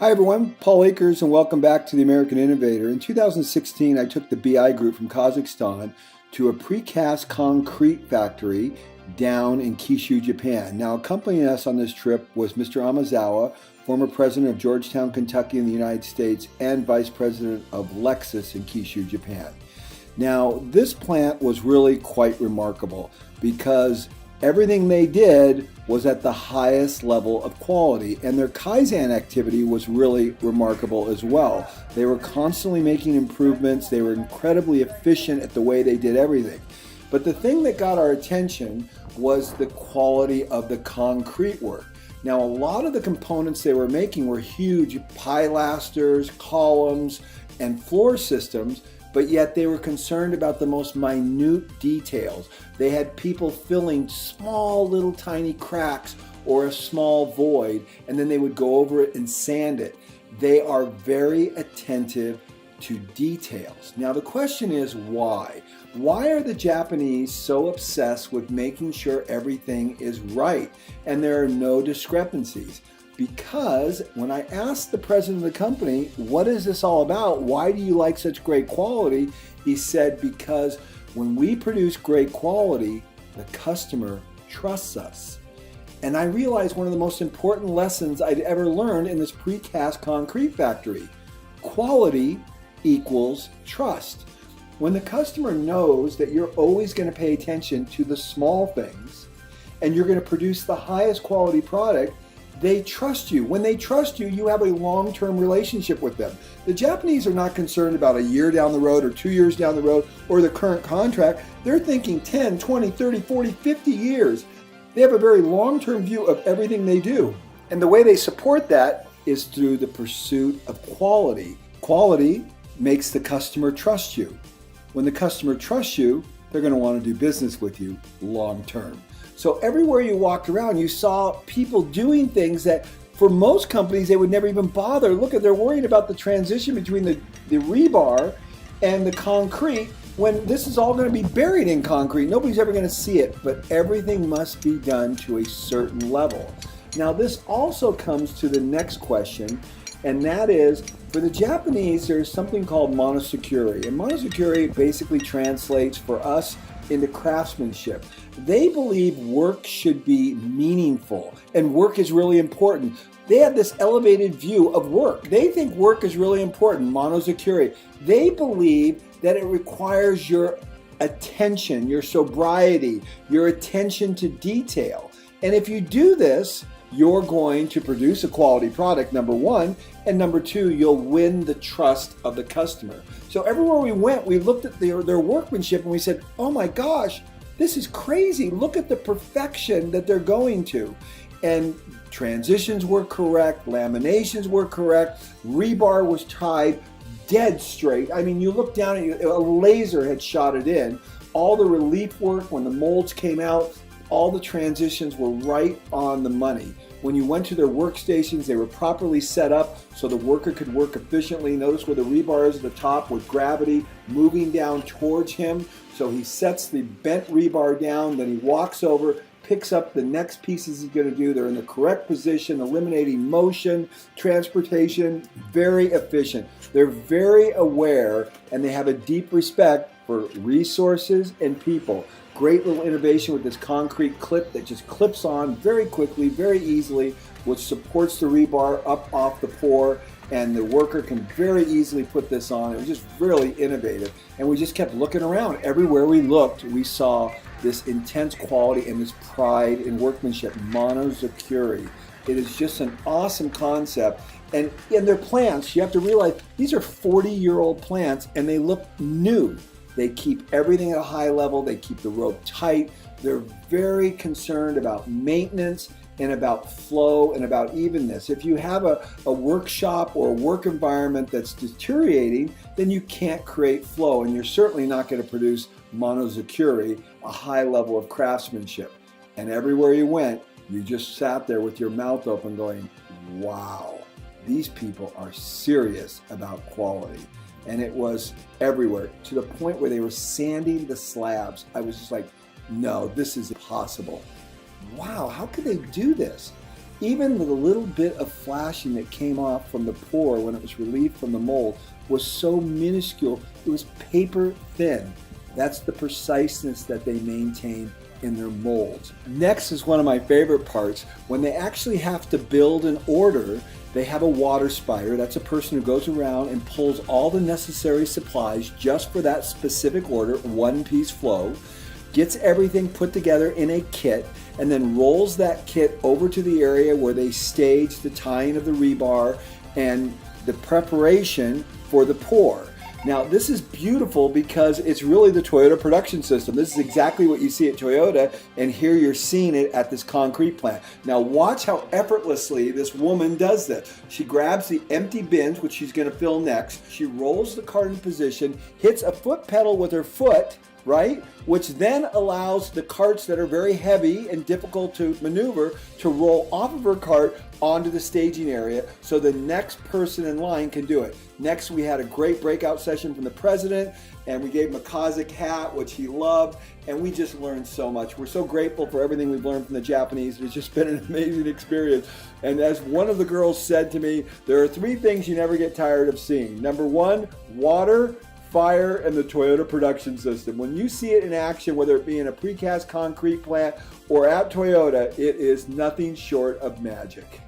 Hi everyone, Paul Akers and welcome back to the American Innovator. In 2016, I took the BI group from Kazakhstan to a precast concrete factory down in Kyushu, Japan. Now accompanying us on this trip was Mr. Amazawa, former president of Georgetown, Kentucky in the United States and vice president of Lexus in Kyushu, Japan. Now this plant was really quite remarkable because everything they did was at the highest level of quality, and their Kaizen activity was really remarkable as well. They were constantly making improvements. They were incredibly efficient at the way they did everything. But the thing that got our attention was the quality of the concrete work. Now, a lot of the components they were making were huge pilasters, columns, and floor systems, but yet they were concerned about the most minute details. They had people filling small little tiny cracks or a small void, and then they would go over it and sand it. They are very attentive to details. Now the question is why? Why are the Japanese so obsessed with making sure everything is right and there are no discrepancies? Because when I asked the president of the company, what is this all about? Why do you like such great quality? He said, because when we produce great quality, the customer trusts us. And I realized one of the most important lessons I'd ever learned in this precast concrete factory. Quality equals trust. When the customer knows that you're always going to pay attention to the small things and you're going to produce the highest quality product, they trust you. When they trust you, you have a long-term relationship with them. The Japanese are not concerned about a year down the road or 2 years down the road or the current contract. They're thinking 10, 20, 30, 40, 50 years. They have a very long-term view of everything they do. And the way they support that is through the pursuit of quality. Quality makes the customer trust you. When the customer trusts you, they're going to want to do business with you long-term. So everywhere you walked around, you saw people doing things that for most companies, they would never even bother. Look at, they're worried about the transition between the rebar and the concrete when this is all going to be buried in concrete. Nobody's ever going to see it, but everything must be done to a certain level. Now, this also comes to the next question, and that is, for the Japanese, there's something called monosecurity. And monosecurity basically translates for us into craftsmanship. They believe work should be meaningful and work is really important. They have this elevated view of work. They think work is really important, monosecurity. They believe that it requires your attention, your sobriety, your attention to detail. And if you do this, you're going to produce a quality product, number one, and number two, you'll win the trust of the customer. So everywhere we went, we looked at their workmanship and we said, oh my gosh, this is crazy. Look at the perfection that they're going to. And transitions were correct, laminations were correct, rebar was tied dead straight. I mean, you look down at it, a laser had shot it in. All the relief work, when the molds came out, all the transitions were right on the money. When you went to their workstations, they were properly set up so the worker could work efficiently. Notice where the rebar is at the top with gravity moving down towards him. So he sets the bent rebar down, then he walks over, picks up the next pieces he's going to do. They're in the correct position, eliminating motion, transportation, very efficient. They're very aware and they have a deep respect for resources and people. Great little innovation with this concrete clip that just clips on very quickly, very easily, which supports the rebar up off the pour, and the worker can very easily put this on. It was just really innovative. And we just kept looking around. Everywhere we looked, we saw this intense quality and this pride in workmanship, monosecurity. It is just an awesome concept. And in their plants, you have to realize these are 40-year-old plants and they look new. They keep everything at a high level. They keep the rope tight. They're very concerned about maintenance and about flow and about evenness. If you have a workshop or a work environment that's deteriorating, then you can't create flow, and you're certainly not going to produce monosecurity, a high level of craftsmanship. And everywhere you went, you just sat there with your mouth open going, wow, these people are serious about quality. And it was everywhere, to the point where they were sanding the slabs. I was just like, no, this is impossible. Wow, how could they do this? Even the little bit of flashing that came off from the pour when it was relieved from the mold was so minuscule, it was paper thin. That's the preciseness that they maintain in their molds. Next is one of my favorite parts. When they actually have to build an order, they have a water spider. That's a person who goes around and pulls all the necessary supplies just for that specific order, one piece flow, gets everything put together in a kit, and then rolls that kit over to the area where they stage the tying of the rebar and the preparation for the pour. Now, this is beautiful because it's really the Toyota production system. This is exactly what you see at Toyota, and here you're seeing it at this concrete plant. Now, watch how effortlessly this woman does this. She grabs the empty bins, which she's going to fill next. She rolls the cart in position, hits a foot pedal with her foot, right? Which then allows the carts that are very heavy and difficult to maneuver to roll off of her cart onto the staging area so the next person in line can do it. Next, we had a great breakout session from the president, and we gave him a Kazakh hat, which he loved, and we just learned so much. We're so grateful for everything we've learned from the Japanese. It's just been an amazing experience. And as one of the girls said to me, there are 3 things you never get tired of seeing. Number 1, water, fire, and the Toyota production system. When you see it in action, whether it be in a precast concrete plant or at Toyota, it is nothing short of magic.